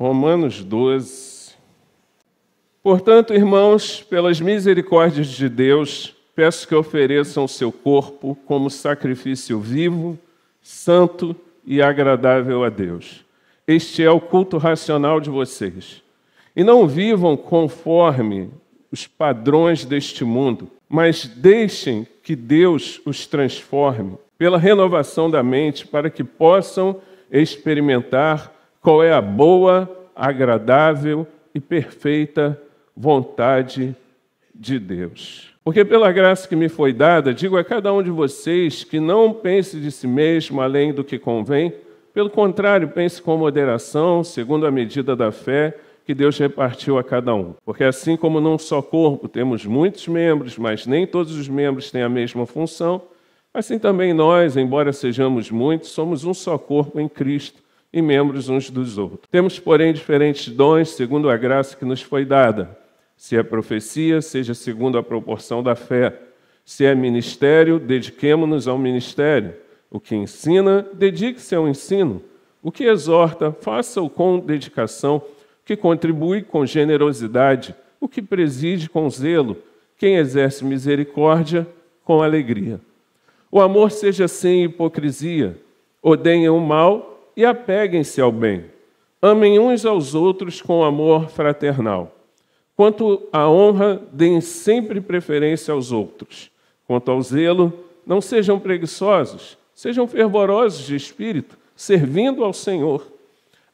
Romanos 12. Portanto, irmãos, pelas misericórdias de Deus, peço que ofereçam o seu corpo como sacrifício vivo, santo e agradável a Deus. Este é o culto racional de vocês. E não vivam conforme os padrões deste mundo, mas deixem que Deus os transforme pela renovação da mente, para que possam experimentar qual é a boa, agradável e perfeita vontade de Deus. Porque pela graça que me foi dada, digo a cada um de vocês que não pense de si mesmo além do que convém, pelo contrário, pense com moderação, segundo a medida da fé que Deus repartiu a cada um. Porque assim como num só corpo temos muitos membros, mas nem todos os membros têm a mesma função, assim também nós, embora sejamos muitos, somos um só corpo em Cristo e membros uns dos outros. Temos, porém, diferentes dons segundo a graça que nos foi dada. Se é profecia, seja segundo a proporção da fé. Se é ministério, dediquemo-nos ao ministério. O que ensina, dedique-se ao ensino. O que exorta, faça-o com dedicação. O que contribui, com generosidade. O que preside, com zelo. Quem exerce misericórdia, com alegria. O amor seja sem hipocrisia. Odeiem o mal e apeguem-se ao bem. Amem uns aos outros com amor fraternal. Quanto à honra, deem sempre preferência aos outros. Quanto ao zelo, não sejam preguiçosos, sejam fervorosos de espírito, servindo ao Senhor.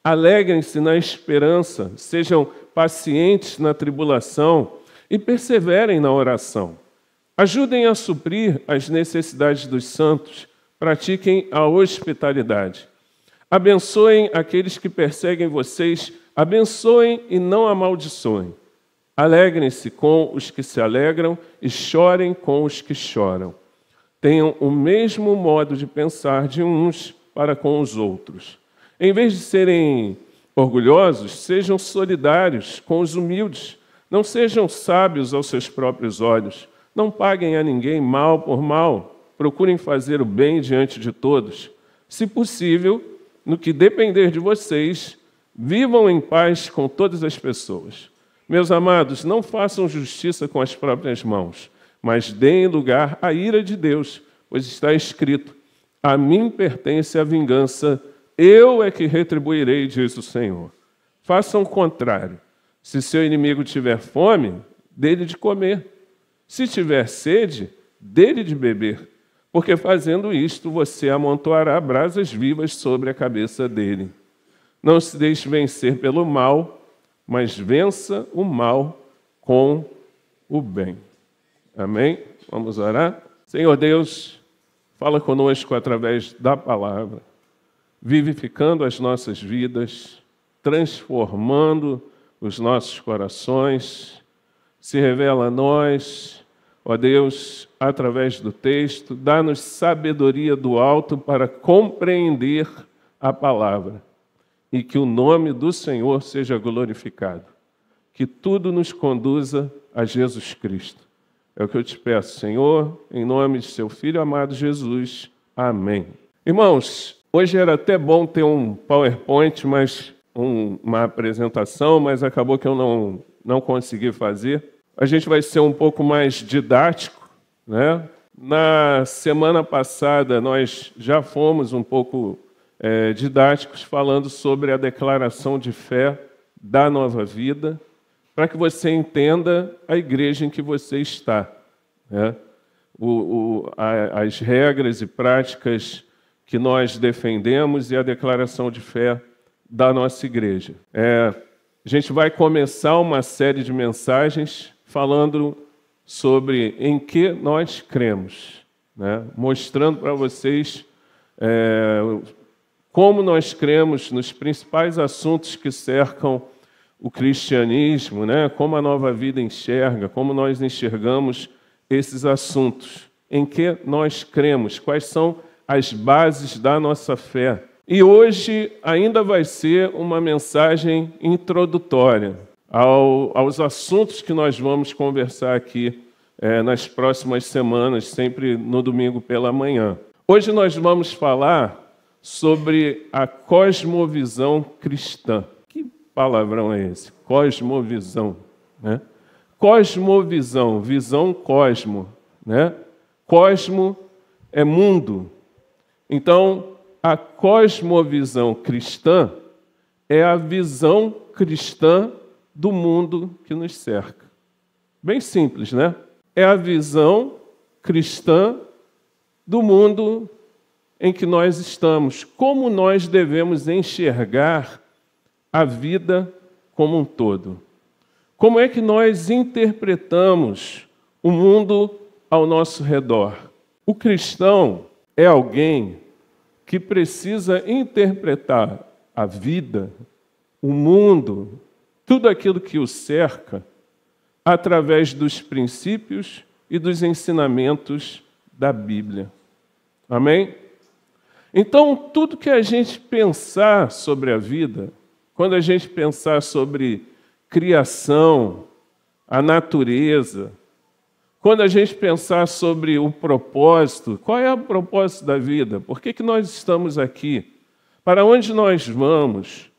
Alegrem-se na esperança, sejam pacientes na tribulação e perseverem na oração. Ajudem a suprir as necessidades dos santos, pratiquem a hospitalidade. Abençoem aqueles que perseguem vocês, abençoem e não amaldiçoem. Alegrem-se com os que se alegram e chorem com os que choram. Tenham o mesmo modo de pensar de uns para com os outros. Em vez de serem orgulhosos, sejam solidários com os humildes. Não sejam sábios aos seus próprios olhos. Não paguem a ninguém mal por mal. Procurem fazer o bem diante de todos. Se possível, no que depender de vocês, vivam em paz com todas as pessoas. Meus amados, não façam justiça com as próprias mãos, mas deem lugar à ira de Deus, pois está escrito: a mim pertence a vingança, eu é que retribuirei, diz o Senhor. Façam o contrário. Se seu inimigo tiver fome, dê-lhe de comer. Se tiver sede, dê-lhe de beber. Porque fazendo isto, você amontoará brasas vivas sobre a cabeça dele. Não se deixe vencer pelo mal, mas vença o mal com o bem. Amém? Vamos orar? Senhor Deus, fala conosco através da palavra, vivificando as nossas vidas, transformando os nossos corações. Se revela a nós, ó Deus, através do texto, dá-nos sabedoria do alto para compreender a palavra e que o nome do Senhor seja glorificado. Que tudo nos conduza a Jesus Cristo. É o que eu te peço, Senhor, em nome de seu Filho amado Jesus. Amém. Irmãos, hoje era até bom ter um PowerPoint, uma apresentação, mas acabou que eu não consegui fazer. A gente vai ser um pouco mais didático, né? Na semana passada, nós já fomos um pouco didáticos falando sobre a declaração de fé da Nova Vida, para que você entenda a igreja em que você está, né? As regras e práticas que nós defendemos e a declaração de fé da nossa igreja. A gente vai começar uma série de mensagens falando sobre em que nós cremos, né? Mostrando para vocês como nós cremos nos principais assuntos que cercam o cristianismo, né? Como a Nova Vida enxerga, como nós enxergamos esses assuntos, em que nós cremos, quais são as bases da nossa fé. E hoje ainda vai ser uma mensagem introdutória aos assuntos que nós vamos conversar aqui nas próximas semanas, sempre no domingo pela manhã. Hoje nós vamos falar sobre a cosmovisão cristã. Que palavrão é esse? Cosmovisão, né? Cosmovisão, visão cosmo, né? Cosmo é mundo. Então, a cosmovisão cristã é a visão cristã do mundo que nos cerca. Bem simples, né? É a visão cristã do mundo em que nós estamos. Como nós devemos enxergar a vida como um todo? Como é que nós interpretamos o mundo ao nosso redor? O cristão é alguém que precisa interpretar a vida, o mundo, tudo aquilo que o cerca, através dos princípios e dos ensinamentos da Bíblia. Amém? Então, tudo que a gente pensar sobre a vida, quando a gente pensar sobre criação, a natureza, quando a gente pensar sobre o propósito, qual é o propósito da vida? Por que nós estamos aqui? Para onde nós vamos?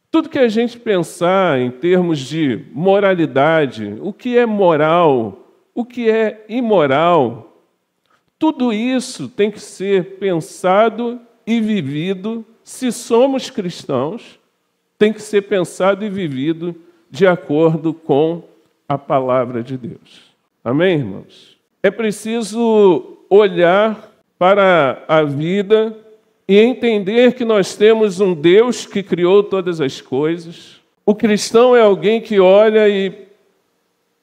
Tudo que a gente pensar em termos de moralidade, o que é moral, o que é imoral, tudo isso tem que ser pensado e vivido, se somos cristãos, tem que ser pensado e vivido de acordo com a palavra de Deus. Amém, irmãos? É preciso olhar para a vida e entender que nós temos um Deus que criou todas as coisas. O cristão é alguém que olha e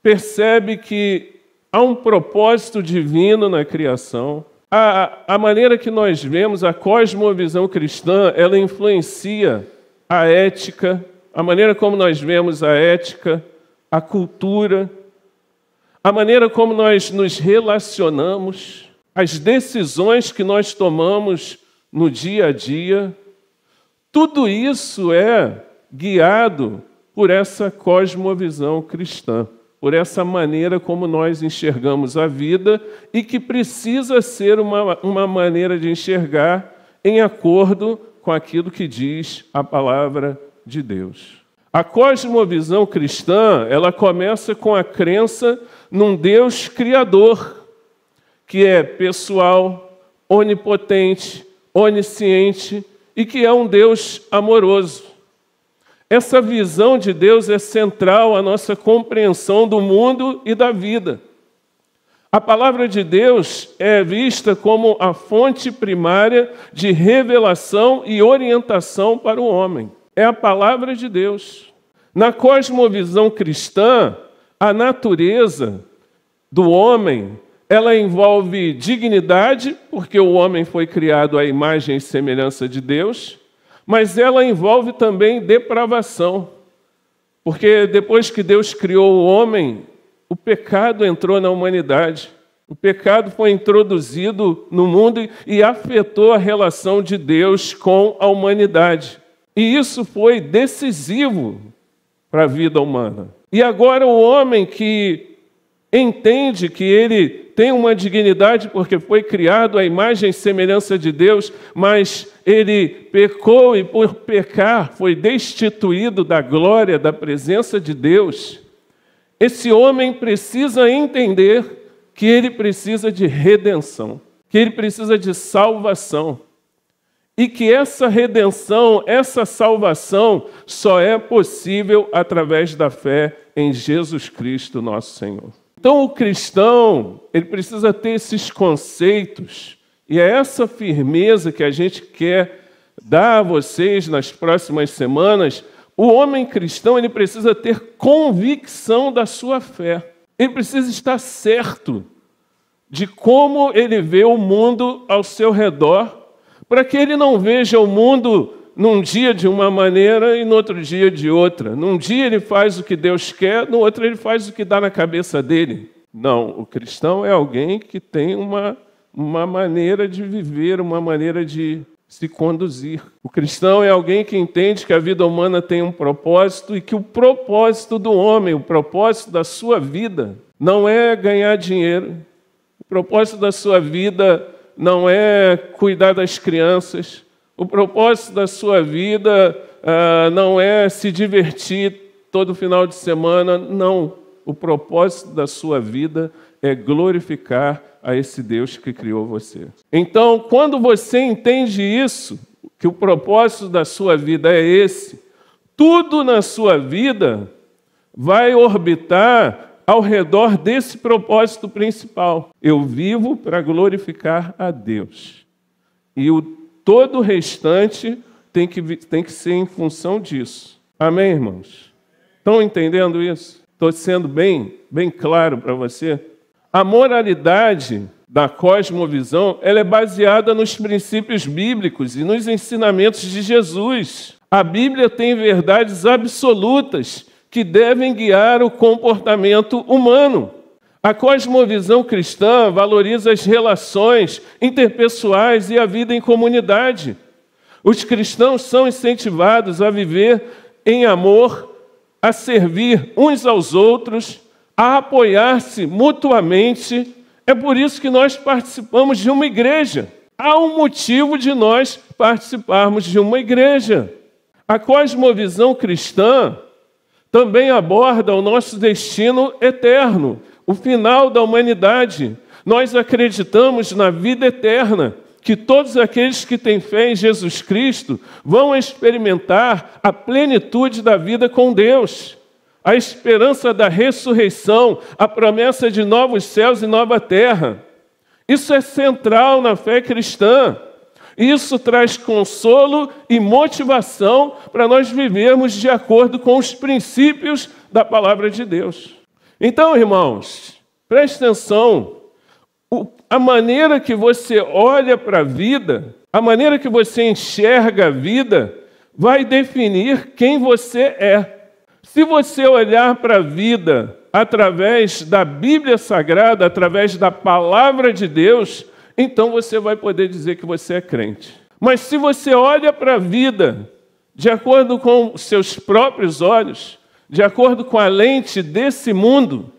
percebe que há um propósito divino na criação. A maneira que nós vemos, a cosmovisão cristã, ela influencia a ética, a maneira como nós vemos a ética, a cultura, a maneira como nós nos relacionamos, as decisões que nós tomamos no dia a dia. Tudo isso é guiado por essa cosmovisão cristã, por essa maneira como nós enxergamos a vida e que precisa ser uma maneira de enxergar em acordo com aquilo que diz a palavra de Deus. A cosmovisão cristã, ela começa com a crença num Deus criador, que é pessoal, onipotente, onisciente e que é um Deus amoroso. Essa visão de Deus é central à nossa compreensão do mundo e da vida. A palavra de Deus é vista como a fonte primária de revelação e orientação para o homem. É a palavra de Deus. Na cosmovisão cristã, a natureza do homem, ela envolve dignidade, porque o homem foi criado à imagem e semelhança de Deus, mas ela envolve também depravação, porque depois que Deus criou o homem, o pecado entrou na humanidade. O pecado foi introduzido no mundo e afetou a relação de Deus com a humanidade. E isso foi decisivo para a vida humana. E agora o homem que entende que ele tem uma dignidade porque foi criado à imagem e semelhança de Deus, mas ele pecou e por pecar foi destituído da glória, da presença de Deus. Esse homem precisa entender que ele precisa de redenção, que ele precisa de salvação. E que essa redenção, essa salvação, só é possível através da fé em Jesus Cristo, nosso Senhor. Então, o cristão, ele precisa ter esses conceitos, e é essa firmeza que a gente quer dar a vocês nas próximas semanas. O homem cristão, ele precisa ter convicção da sua fé. Ele precisa estar certo de como ele vê o mundo ao seu redor, para que ele não veja o mundo num dia de uma maneira e no outro dia de outra. Num dia ele faz o que Deus quer, no outro ele faz o que dá na cabeça dele. Não, o cristão é alguém que tem uma maneira de viver, uma maneira de se conduzir. O cristão é alguém que entende que a vida humana tem um propósito e que o propósito do homem, o propósito da sua vida, não é ganhar dinheiro. O propósito da sua vida não é cuidar das crianças. O propósito da sua vida não é se divertir todo final de semana, não. O propósito da sua vida é glorificar a esse Deus que criou você. Então, quando você entende isso, que o propósito da sua vida é esse, tudo na sua vida vai orbitar ao redor desse propósito principal. Eu vivo para glorificar a Deus. E todo o restante tem que ser em função disso. Amém, irmãos? Estão entendendo isso? Estou sendo bem claro para você? A moralidade da cosmovisão, ela é baseada nos princípios bíblicos e nos ensinamentos de Jesus. A Bíblia tem verdades absolutas que devem guiar o comportamento humano. A cosmovisão cristã valoriza as relações interpessoais e a vida em comunidade. Os cristãos são incentivados a viver em amor, a servir uns aos outros, a apoiar-se mutuamente. É por isso que nós participamos de uma igreja. Há um motivo de nós participarmos de uma igreja. A cosmovisão cristã também aborda o nosso destino eterno, o final da humanidade. Nós acreditamos na vida eterna, que todos aqueles que têm fé em Jesus Cristo vão experimentar a plenitude da vida com Deus, a esperança da ressurreição, a promessa de novos céus e nova terra. Isso é central na fé cristã. Isso traz consolo e motivação para nós vivermos de acordo com os princípios da palavra de Deus. Então, irmãos, preste atenção. A maneira que você olha para a vida, a maneira que você enxerga a vida, vai definir quem você é. Se você olhar para a vida através da Bíblia Sagrada, através da palavra de Deus, então você vai poder dizer que você é crente. Mas se você olha para a vida de acordo com os seus próprios olhos, de acordo com a lente desse mundo,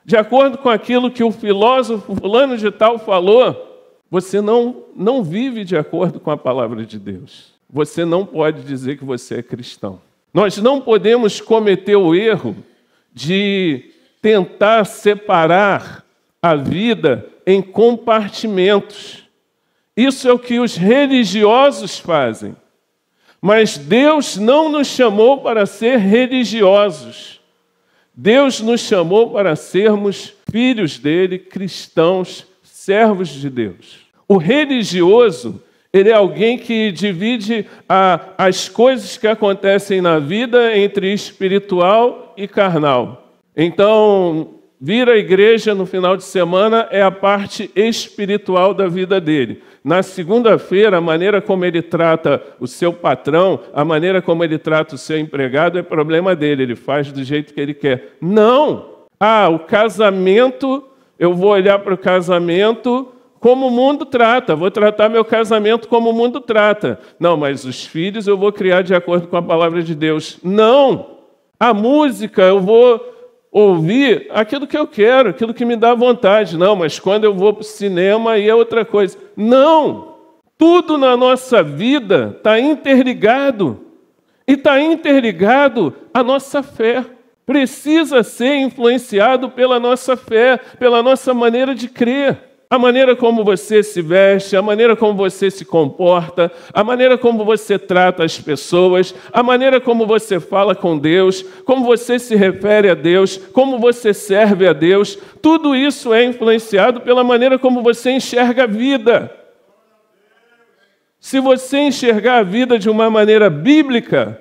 de acordo com aquilo que o filósofo fulano de tal falou, você não vive de acordo com a palavra de Deus. Você não pode dizer que você é cristão. Nós não podemos cometer o erro de tentar separar a vida em compartimentos. Isso é o que os religiosos fazem. Mas Deus não nos chamou para ser religiosos. Deus nos chamou para sermos filhos dele, cristãos, servos de Deus. O religioso, ele é alguém que divide as coisas que acontecem na vida entre espiritual e carnal. Então, vir à igreja no final de semana é a parte espiritual da vida dele. Na segunda-feira, a maneira como ele trata o seu patrão, a maneira como ele trata o seu empregado é problema dele, ele faz do jeito que ele quer. Não! O casamento, eu vou olhar para o casamento como o mundo trata, vou tratar meu casamento como o mundo trata. Não, mas os filhos eu vou criar de acordo com a palavra de Deus. Não! A música eu vou ouvir aquilo que eu quero, aquilo que me dá vontade. Não, mas quando eu vou para o cinema, aí é outra coisa. Não! Tudo na nossa vida está interligado. E está interligado à nossa fé. Precisa ser influenciado pela nossa fé, pela nossa maneira de crer. A maneira como você se veste, a maneira como você se comporta, a maneira como você trata as pessoas, a maneira como você fala com Deus, como você se refere a Deus, como você serve a Deus, tudo isso é influenciado pela maneira como você enxerga a vida. Se você enxergar a vida de uma maneira bíblica,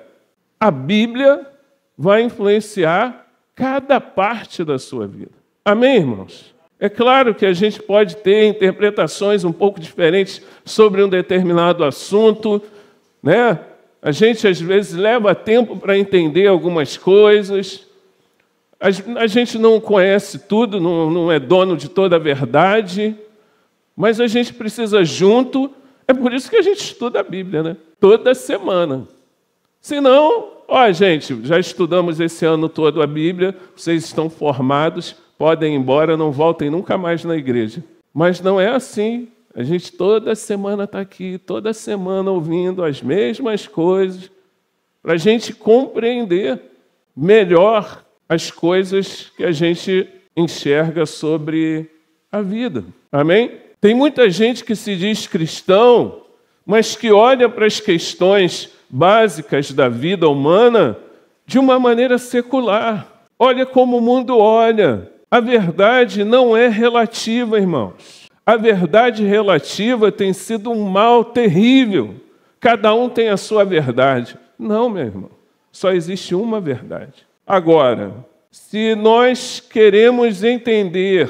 a Bíblia vai influenciar cada parte da sua vida. Amém, irmãos? É claro que a gente pode ter interpretações um pouco diferentes sobre um determinado assunto, né? A gente, às vezes, leva tempo para entender algumas coisas. A gente não conhece tudo, não é dono de toda a verdade, mas a gente precisa junto. É por isso que a gente estuda a Bíblia, né? Toda semana. Senão, gente, já estudamos esse ano todo a Bíblia, vocês estão formados, podem ir embora, não voltem nunca mais na igreja. Mas não é assim. A gente toda semana está aqui, toda semana ouvindo as mesmas coisas. para a gente compreender melhor as coisas que a gente enxerga sobre a vida. Amém? Tem muita gente que se diz cristão, mas que olha para as questões básicas da vida humana de uma maneira secular. Olha como o mundo olha. A verdade não é relativa, irmãos. A verdade relativa tem sido um mal terrível. Cada um tem a sua verdade. Não, meu irmão. Só existe uma verdade. Agora, se nós queremos entender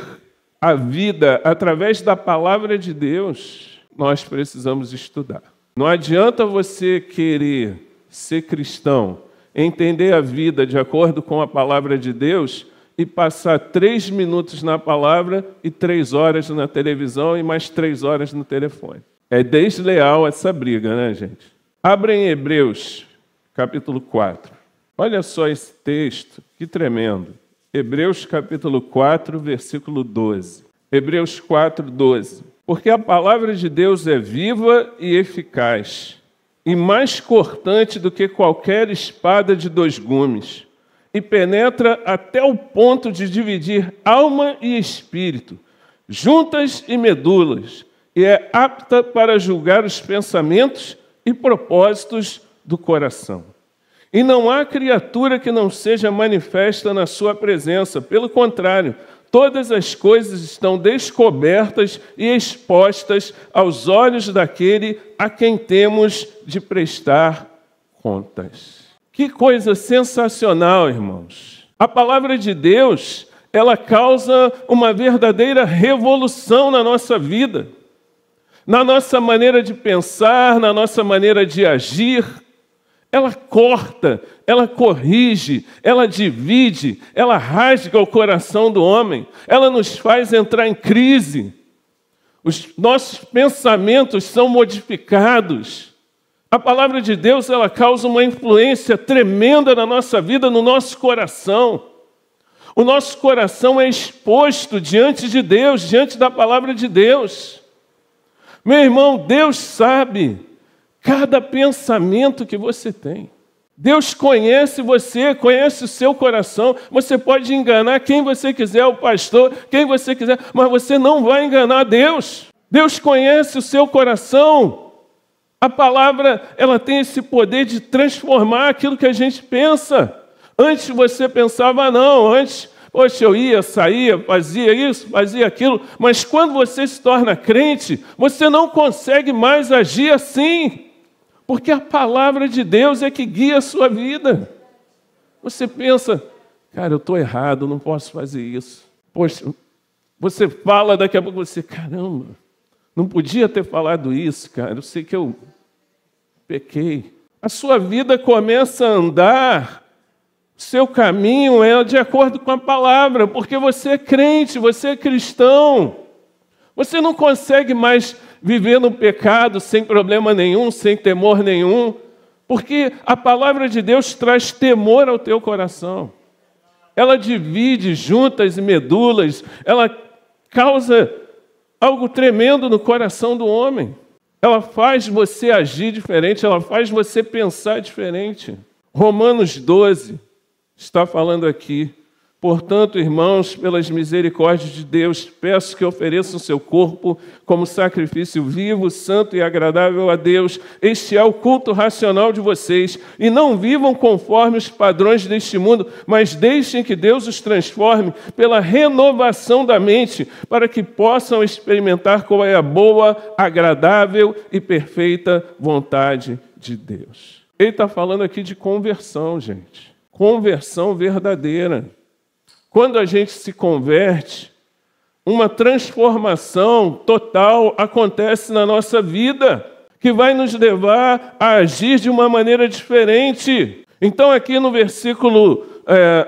a vida através da palavra de Deus, nós precisamos estudar. Não adianta você querer ser cristão, entender a vida de acordo com a palavra de Deus e passar 3 minutos na palavra e 3 horas na televisão e mais 3 horas no telefone. É desleal essa briga, né, gente? Abra em Hebreus, capítulo 4. Olha só esse texto, que tremendo. Hebreus, capítulo 4, versículo 12. Hebreus 4, 12. Porque a palavra de Deus é viva e eficaz, e mais cortante do que qualquer espada de 2 gumes, e penetra até o ponto de dividir alma e espírito, juntas e medulas, e é apta para julgar os pensamentos e propósitos do coração. E não há criatura que não seja manifesta na sua presença. Pelo contrário, todas as coisas estão descobertas e expostas aos olhos daquele a quem temos de prestar contas. Que coisa sensacional, irmãos! A palavra de Deus, ela causa uma verdadeira revolução na nossa vida, na nossa maneira de pensar, na nossa maneira de agir. Ela corta, ela corrige, ela divide, ela rasga o coração do homem, ela nos faz entrar em crise. Os nossos pensamentos são modificados. A palavra de Deus, ela causa uma influência tremenda na nossa vida, no nosso coração. O nosso coração é exposto diante de Deus, diante da palavra de Deus. Meu irmão, Deus sabe cada pensamento que você tem. Deus conhece você, conhece o seu coração. Você pode enganar quem você quiser, o pastor, quem você quiser, mas você não vai enganar Deus. Deus conhece o seu coração. A palavra, ela tem esse poder de transformar aquilo que a gente pensa. Antes você pensava, não, antes, poxa, eu ia, saía, fazia isso, fazia aquilo, mas quando você se torna crente, você não consegue mais agir assim. Porque a palavra de Deus é que guia a sua vida. Você pensa, cara, eu estou errado, eu não posso fazer isso. Poxa, você fala, daqui a pouco você, caramba, não podia ter falado isso, cara, eu sei que eu pequei. A sua vida começa a andar, seu caminho é de acordo com a palavra, porque você é crente, você é cristão. Você não consegue mais viver no pecado sem problema nenhum, sem temor nenhum, porque a palavra de Deus traz temor ao teu coração. Ela divide juntas e medulas, ela causa algo tremendo no coração do homem. Ela faz você agir diferente, ela faz você pensar diferente. Romanos 12 está falando aqui. Portanto, irmãos, pelas misericórdias de Deus, peço que ofereçam seu corpo como sacrifício vivo, santo e agradável a Deus. Este é o culto racional de vocês. E não vivam conforme os padrões deste mundo, mas deixem que Deus os transforme pela renovação da mente, para que possam experimentar qual é a boa, agradável e perfeita vontade de Deus. Ele está falando aqui de conversão, gente. Conversão verdadeira. Quando a gente se converte, uma transformação total acontece na nossa vida, que vai nos levar a agir de uma maneira diferente. Então, aqui no versículo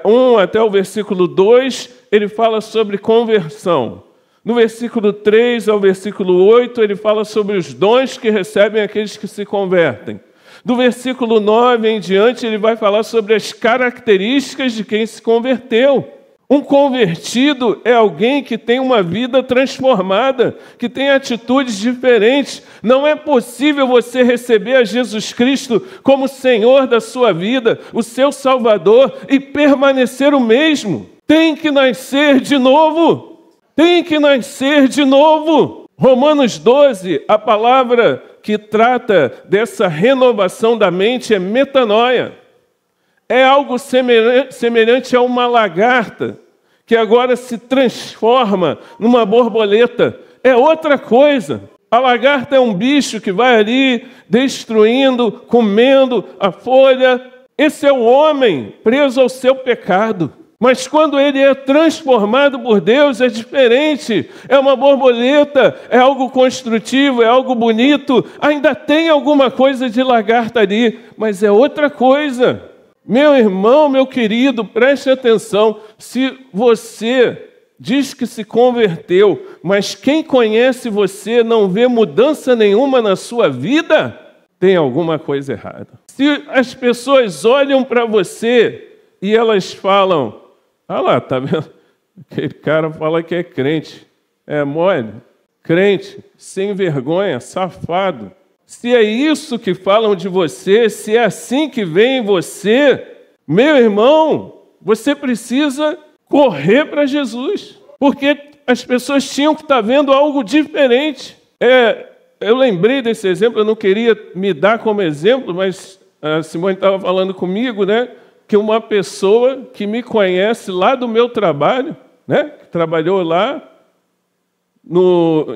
1 até o versículo 2, ele fala sobre conversão. No versículo 3 ao versículo 8, ele fala sobre os dons que recebem aqueles que se convertem. Do versículo 9 em diante, ele vai falar sobre as características de quem se converteu. Um convertido é alguém que tem uma vida transformada, que tem atitudes diferentes. Não é possível você receber a Jesus Cristo como Senhor da sua vida, o seu Salvador, e permanecer o mesmo. Tem que nascer de novo. Tem que nascer de novo. Romanos 12, a palavra que trata dessa renovação da mente é metanoia. É algo semelhante a uma lagarta que agora se transforma numa borboleta. É outra coisa. A lagarta é um bicho que vai ali destruindo, comendo a folha. Esse é o homem preso ao seu pecado. Mas quando ele é transformado por Deus, é diferente. É uma borboleta, é algo construtivo, é algo bonito. Ainda tem alguma coisa de lagarta ali, mas é outra coisa. Meu irmão, meu querido, preste atenção. Se você diz que se converteu, mas quem conhece você não vê mudança nenhuma na sua vida, tem alguma coisa errada. Se as pessoas olham para você e elas falam, ah lá, tá vendo? Aquele cara fala que é crente. É mole, crente, sem vergonha, safado. Se é isso que falam de você, se é assim que veem você, meu irmão, você precisa correr para Jesus. Porque as pessoas tinham que estar vendo algo diferente. Eu lembrei desse exemplo, eu não queria me dar como exemplo, mas a Simone estava falando comigo, né? Que uma pessoa que me conhece lá do meu trabalho, né? Que trabalhou lá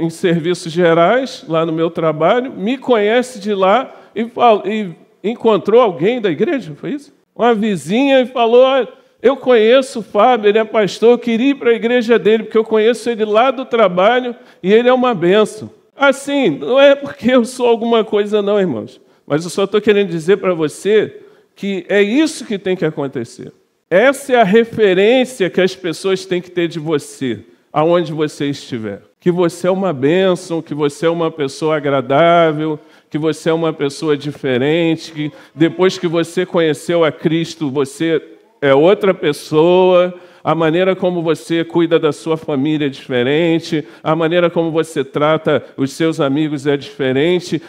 em serviços gerais, lá no meu trabalho, me conhece de lá e encontrou alguém da igreja, foi isso? Uma vizinha e falou, eu conheço o Fábio, ele é pastor, eu queria ir para a igreja dele, porque eu conheço ele lá do trabalho e ele é uma bênção. Assim, não é porque eu sou alguma coisa não, irmãos, mas eu só estou querendo dizer para você que é isso que tem que acontecer. Essa é a referência que as pessoas têm que ter de você, aonde você estiver. Que você é uma bênção, que você é uma pessoa agradável, que você é uma pessoa diferente, que depois que você conheceu a Cristo, você é outra pessoa, a maneira como você cuida da sua família é diferente, a maneira como você trata os seus amigos é diferente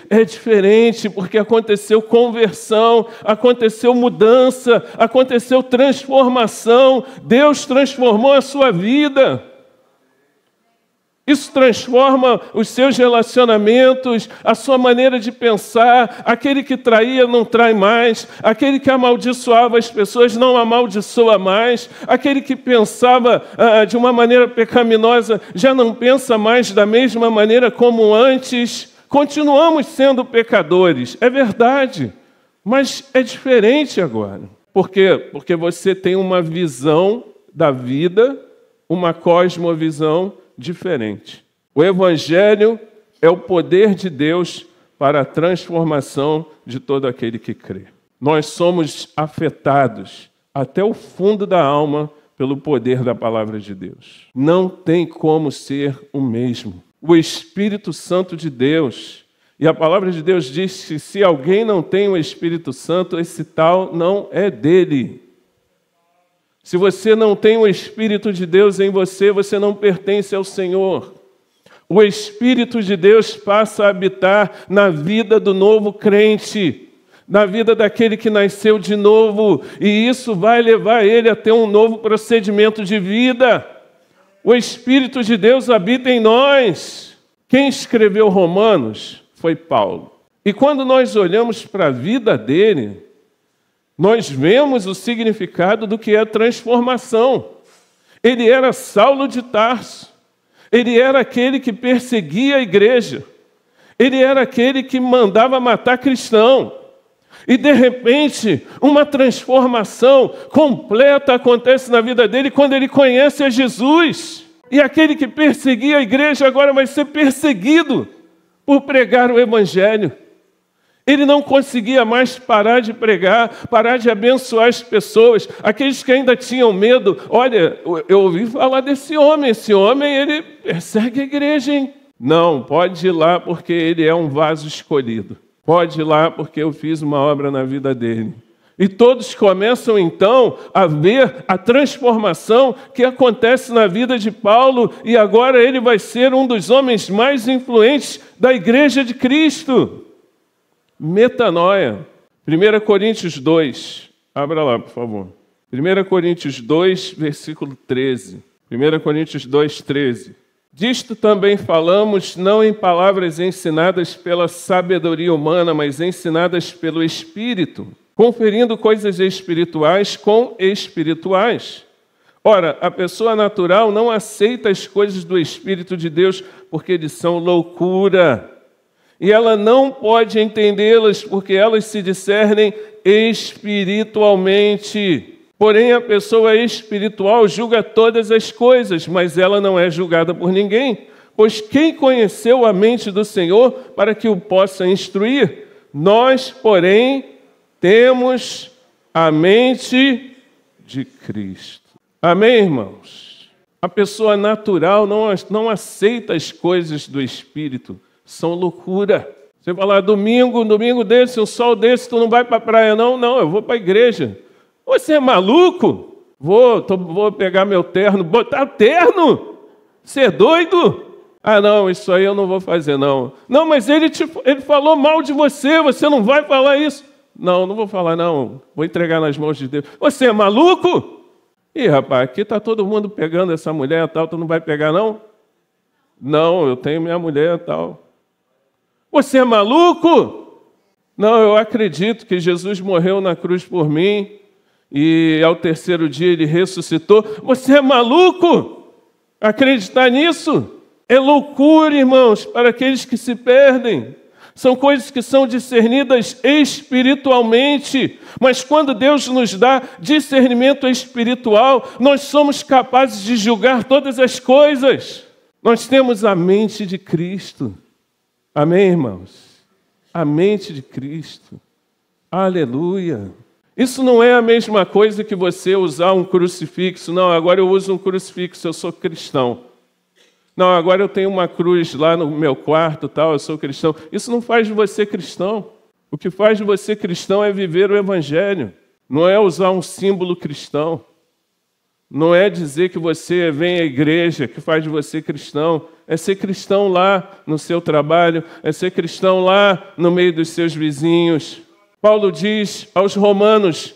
porque aconteceu conversão, aconteceu mudança, aconteceu transformação, Deus transformou a sua vida. Isso transforma os seus relacionamentos, a sua maneira de pensar. Aquele que traía não trai mais. Aquele que amaldiçoava as pessoas não amaldiçoa mais. Aquele que pensava de uma maneira pecaminosa já não pensa mais da mesma maneira como antes. Continuamos sendo pecadores, é verdade, mas é diferente agora. Por quê? Porque você tem uma visão da vida, uma cosmovisão diferente. O Evangelho é o poder de Deus para a transformação de todo aquele que crê. Nós somos afetados até o fundo da alma pelo poder da palavra de Deus. Não tem como ser o mesmo. O Espírito Santo de Deus, e a palavra de Deus diz que se alguém não tem o Espírito Santo, esse tal não é dele. Se você não tem o Espírito de Deus em você, você não pertence ao Senhor. O Espírito de Deus passa a habitar na vida do novo crente, na vida daquele que nasceu de novo, e isso vai levar ele a ter um novo procedimento de vida. O Espírito de Deus habita em nós. Quem escreveu Romanos foi Paulo. E quando nós olhamos para a vida dele, nós vemos o significado do que é transformação. Ele era Saulo de Tarso. Ele era aquele que perseguia a igreja. Ele era aquele que mandava matar cristão. E, de repente, uma transformação completa acontece na vida dele quando ele conhece a Jesus. E aquele que perseguia a igreja agora vai ser perseguido por pregar o Evangelho. Ele não conseguia mais parar de pregar, parar de abençoar as pessoas. Aqueles que ainda tinham medo. Olha, eu ouvi falar desse homem. Esse homem, ele persegue a igreja, hein? Não, pode ir lá porque ele é um vaso escolhido. Pode ir lá porque eu fiz uma obra na vida dele. E todos começam, então, a ver a transformação que acontece na vida de Paulo, e agora ele vai ser um dos homens mais influentes da Igreja de Cristo. Metanoia. 1 Coríntios 2. Abra lá, por favor. 1 Coríntios 2, versículo 13. 1 Coríntios 2, 13. Disto também falamos, não em palavras ensinadas pela sabedoria humana, mas ensinadas pelo Espírito, conferindo coisas espirituais com espirituais. Ora, a pessoa natural não aceita as coisas do Espírito de Deus, porque eles são loucura. E ela não pode entendê-las, porque elas se discernem espiritualmente. Porém, a pessoa espiritual julga todas as coisas, mas ela não é julgada por ninguém. Pois quem conheceu a mente do Senhor para que o possa instruir? Nós, porém, temos a mente de Cristo. Amém, irmãos? A pessoa natural não aceita as coisas do Espírito. São loucura. Você fala, domingo desse, um sol desse, tu não vai para a praia, não? Não, eu vou para a igreja. Você é maluco? Vou pegar meu terno, botar terno? Você é doido? Ah, não, isso aí eu não vou fazer, não. Não, mas ele falou mal de você, você não vai falar isso. Não, não vou falar, não. Vou entregar nas mãos de Deus. Você é maluco? Ih, rapaz, aqui está todo mundo pegando essa mulher e tal, tu não vai pegar, não? Não, eu tenho minha mulher e tal. Você é maluco? Não, eu acredito que Jesus morreu na cruz por mim e ao terceiro dia ele ressuscitou. Você é maluco? Acreditar nisso? É loucura, irmãos, para aqueles que se perdem. São coisas que são discernidas espiritualmente, mas quando Deus nos dá discernimento espiritual, nós somos capazes de julgar todas as coisas. Nós temos a mente de Cristo. Amém, irmãos? A mente de Cristo. Aleluia. Isso não é a mesma coisa que você usar um crucifixo. Não, agora eu uso um crucifixo, eu sou cristão. Não, agora eu tenho uma cruz lá no meu quarto, tal, eu sou cristão. Isso não faz de você cristão. O que faz de você cristão é viver o Evangelho. Não é usar um símbolo cristão. Não é dizer que você vem à igreja que faz de você cristão. É ser cristão lá no seu trabalho, é ser cristão lá no meio dos seus vizinhos. Paulo diz aos romanos,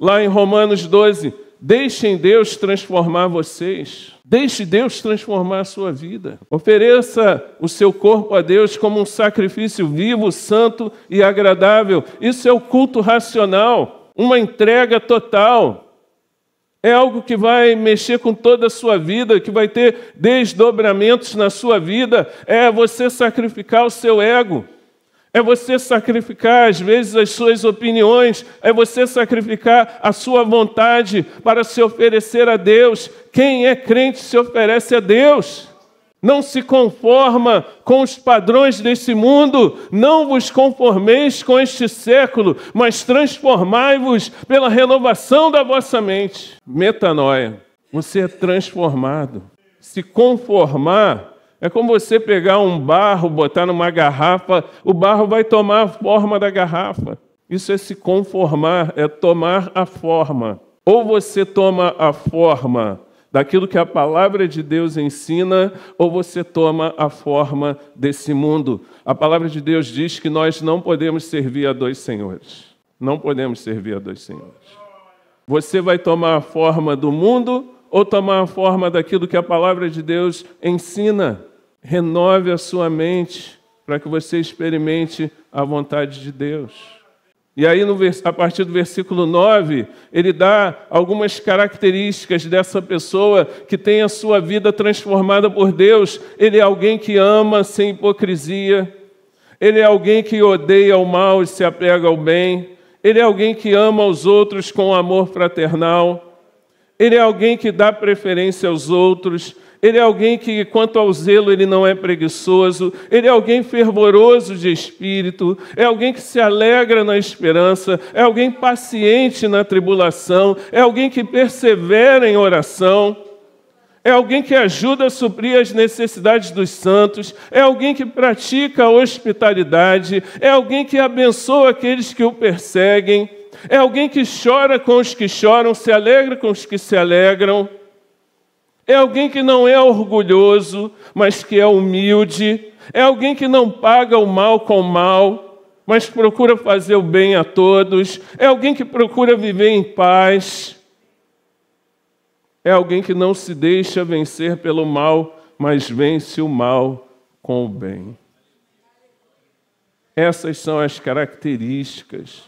lá em Romanos 12, deixem Deus transformar vocês. Deixe Deus transformar a sua vida. Ofereça o seu corpo a Deus como um sacrifício vivo, santo e agradável. Isso é o culto racional, uma entrega total. É algo que vai mexer com toda a sua vida, que vai ter desdobramentos na sua vida. É você sacrificar o seu ego. É você sacrificar, às vezes, as suas opiniões. É você sacrificar a sua vontade para se oferecer a Deus. Quem é crente se oferece a Deus. Não se conforma com os padrões desse mundo. Não vos conformeis com este século, mas transformai-vos pela renovação da vossa mente. Metanoia. Você é transformado. Se conformar é como você pegar um barro, botar numa garrafa, o barro vai tomar a forma da garrafa. Isso é se conformar, é tomar a forma. Ou você toma a forma daquilo que a palavra de Deus ensina, ou você toma a forma desse mundo. A palavra de Deus diz que nós não podemos servir a dois senhores. Não podemos servir a dois senhores. Você vai tomar a forma do mundo ou tomar a forma daquilo que a palavra de Deus ensina. Renove a sua mente para que você experimente a vontade de Deus. E aí, a partir do versículo 9, ele dá algumas características dessa pessoa que tem a sua vida transformada por Deus. Ele é alguém que ama sem hipocrisia. Ele é alguém que odeia o mal e se apega ao bem. Ele é alguém que ama os outros com amor fraternal. Ele é alguém que dá preferência aos outros. Ele é alguém que, quanto ao zelo, ele não é preguiçoso. Ele é alguém fervoroso de espírito. É alguém que se alegra na esperança. É alguém paciente na tribulação. É alguém que persevera em oração. É alguém que ajuda a suprir as necessidades dos santos. É alguém que pratica a hospitalidade. É alguém que abençoa aqueles que o perseguem. É alguém que chora com os que choram, se alegra com os que se alegram. É alguém que não é orgulhoso, mas que é humilde. É alguém que não paga o mal com o mal, mas procura fazer o bem a todos. É alguém que procura viver em paz. É alguém que não se deixa vencer pelo mal, mas vence o mal com o bem. Essas são as características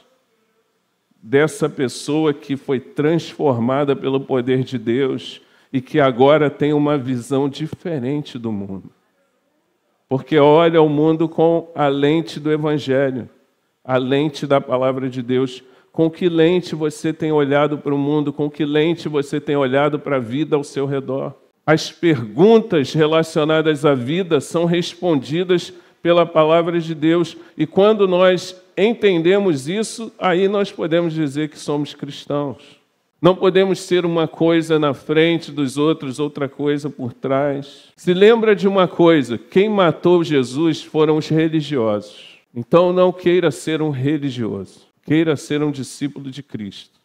dessa pessoa que foi transformada pelo poder de Deus e que agora tem uma visão diferente do mundo. Porque olha o mundo com a lente do Evangelho, a lente da palavra de Deus. Com que lente você tem olhado para o mundo? Com que lente você tem olhado para a vida ao seu redor? As perguntas relacionadas à vida são respondidas pela palavra de Deus. E quando nós entendemos isso, aí nós podemos dizer que somos cristãos. Não podemos ser uma coisa na frente dos outros, outra coisa por trás. Se lembra de uma coisa, quem matou Jesus foram os religiosos. Então não queira ser um religioso, queira ser um discípulo de Cristo.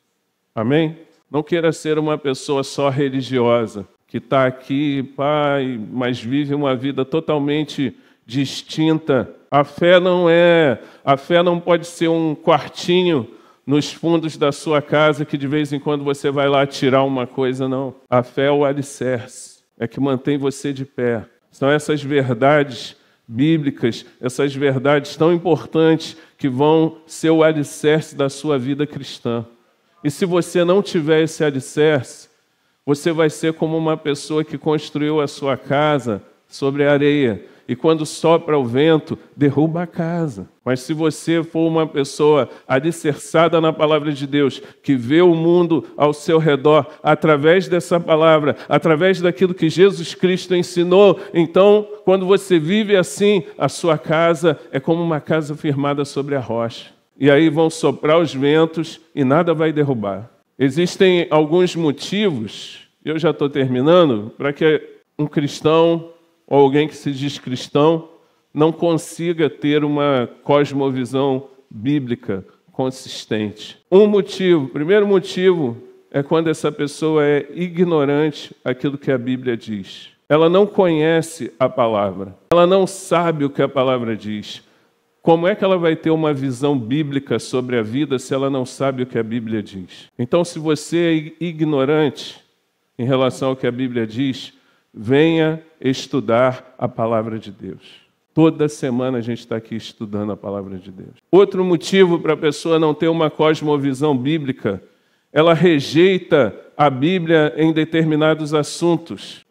Amém? Não queira ser uma pessoa só religiosa, que está aqui, pai, mas vive uma vida totalmente distinta. A fé não pode ser um quartinho nos fundos da sua casa que de vez em quando você vai lá tirar uma coisa, não. A fé é o alicerce, é que mantém você de pé. São essas verdades bíblicas, essas verdades tão importantes que vão ser o alicerce da sua vida cristã. E se você não tiver esse alicerce, você vai ser como uma pessoa que construiu a sua casa sobre a areia. E quando sopra o vento, derruba a casa. Mas se você for uma pessoa alicerçada na palavra de Deus, que vê o mundo ao seu redor através dessa palavra, através daquilo que Jesus Cristo ensinou, então, quando você vive assim, a sua casa é como uma casa firmada sobre a rocha. E aí vão soprar os ventos e nada vai derrubar. Existem alguns motivos, eu já estou terminando, para que um cristão ou alguém que se diz cristão não consiga ter uma cosmovisão bíblica consistente. O primeiro motivo é quando essa pessoa é ignorante daquilo que a Bíblia diz. Ela não conhece a palavra, ela não sabe o que a palavra diz. Como é que ela vai ter uma visão bíblica sobre a vida se ela não sabe o que a Bíblia diz? Então, se você é ignorante em relação ao que a Bíblia diz, venha estudar a palavra de Deus. Toda semana a gente está aqui estudando a palavra de Deus. Outro motivo para a pessoa não ter uma cosmovisão bíblica, ela rejeita a Bíblia em determinados assuntos.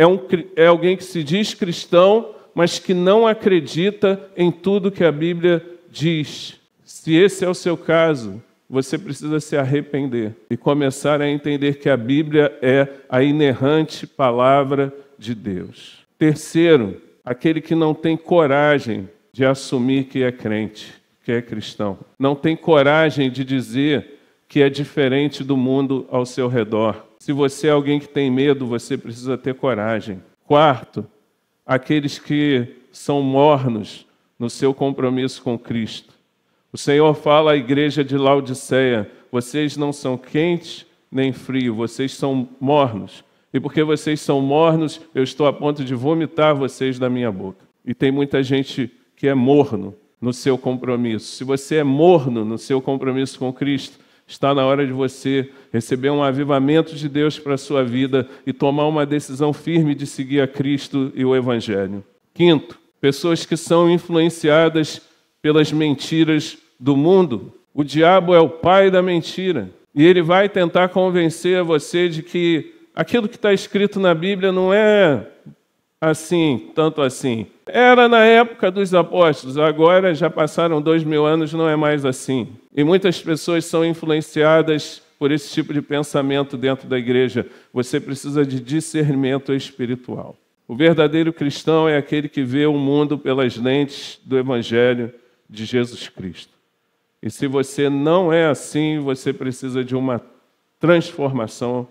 É alguém que se diz cristão, mas que não acredita em tudo que a Bíblia diz. Se esse é o seu caso, você precisa se arrepender e começar a entender que a Bíblia é a inerrante palavra de Deus. Terceiro, aquele que não tem coragem de assumir que é crente, que é cristão. Não tem coragem de dizer que é diferente do mundo ao seu redor. Se você é alguém que tem medo, você precisa ter coragem. Quarto, aqueles que são mornos no seu compromisso com Cristo. O Senhor fala à igreja de Laodiceia: vocês não são quentes nem frios, vocês são mornos. E porque vocês são mornos, eu estou a ponto de vomitar vocês da minha boca. E tem muita gente que é morno no seu compromisso. Se você é morno no seu compromisso com Cristo, está na hora de você receber um avivamento de Deus para a sua vida e tomar uma decisão firme de seguir a Cristo e o Evangelho. Quinto, pessoas que são influenciadas pelas mentiras do mundo. O diabo é o pai da mentira. E ele vai tentar convencer você de que aquilo que está escrito na Bíblia não é assim, tanto assim. Era na época dos apóstolos, agora já passaram 2000 anos, não é mais assim. E muitas pessoas são influenciadas por esse tipo de pensamento dentro da igreja. Você precisa de discernimento espiritual. O verdadeiro cristão é aquele que vê o mundo pelas lentes do Evangelho de Jesus Cristo. E se você não é assim, você precisa de uma transformação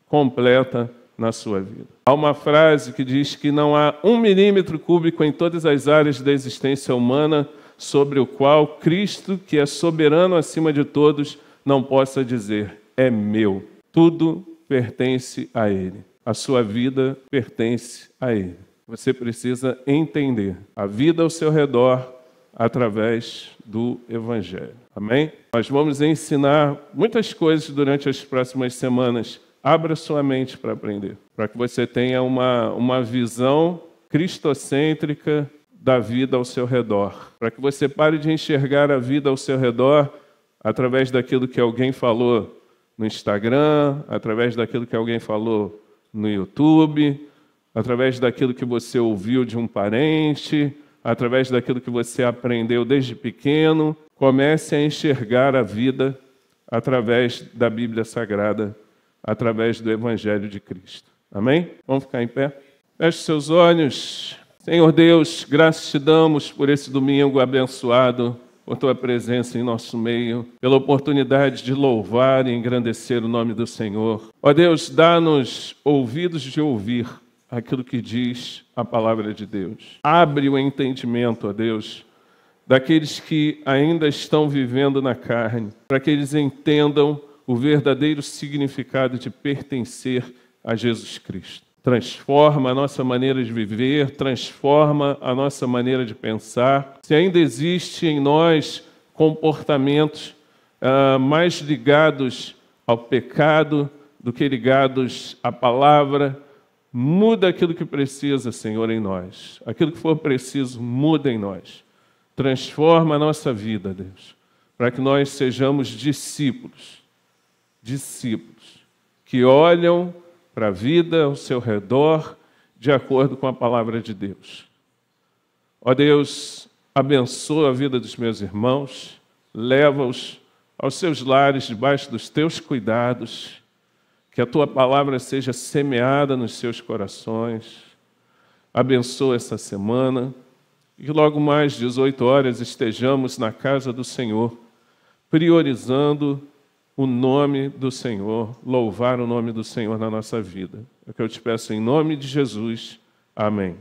completa na sua vida. Há uma frase que diz que não há 1 milímetro cúbico em todas as áreas da existência humana sobre o qual Cristo, que é soberano acima de todos, não possa dizer, é meu. Tudo pertence a Ele. A sua vida pertence a Ele. Você precisa entender a vida ao seu redor através do Evangelho. Amém? Nós vamos ensinar muitas coisas durante as próximas semanas. Abra sua mente para aprender, para que você tenha uma visão cristocêntrica da vida ao seu redor, para que você pare de enxergar a vida ao seu redor através daquilo que alguém falou no Instagram, através daquilo que alguém falou no YouTube, através daquilo que você ouviu de um parente, através daquilo que você aprendeu desde pequeno. Comece a enxergar a vida através da Bíblia Sagrada, através do Evangelho de Cristo. Amém? Vamos ficar em pé? Feche seus olhos. Senhor Deus, graças te damos por esse domingo abençoado, por tua presença em nosso meio, pela oportunidade de louvar e engrandecer o nome do Senhor. Ó Deus, dá-nos ouvidos de ouvir aquilo que diz a palavra de Deus. Abre o entendimento, ó Deus, daqueles que ainda estão vivendo na carne, para que eles entendam o verdadeiro significado de pertencer a Jesus Cristo. Transforma a nossa maneira de viver, transforma a nossa maneira de pensar. Se ainda existe em nós comportamentos mais ligados ao pecado do que ligados à palavra, muda aquilo que precisa, Senhor, em nós. Aquilo que for preciso, muda em nós. Transforma a nossa vida, Deus, para que nós sejamos discípulos que olham para a vida ao seu redor de acordo com a palavra de Deus. Ó Deus, abençoa a vida dos meus irmãos, leva-os aos seus lares debaixo dos teus cuidados, que a tua palavra seja semeada nos seus corações. Abençoa essa semana e que logo mais 18 horas estejamos na casa do Senhor, priorizando o nome do Senhor, louvar o nome do Senhor na nossa vida. É o que eu te peço em nome de Jesus. Amém.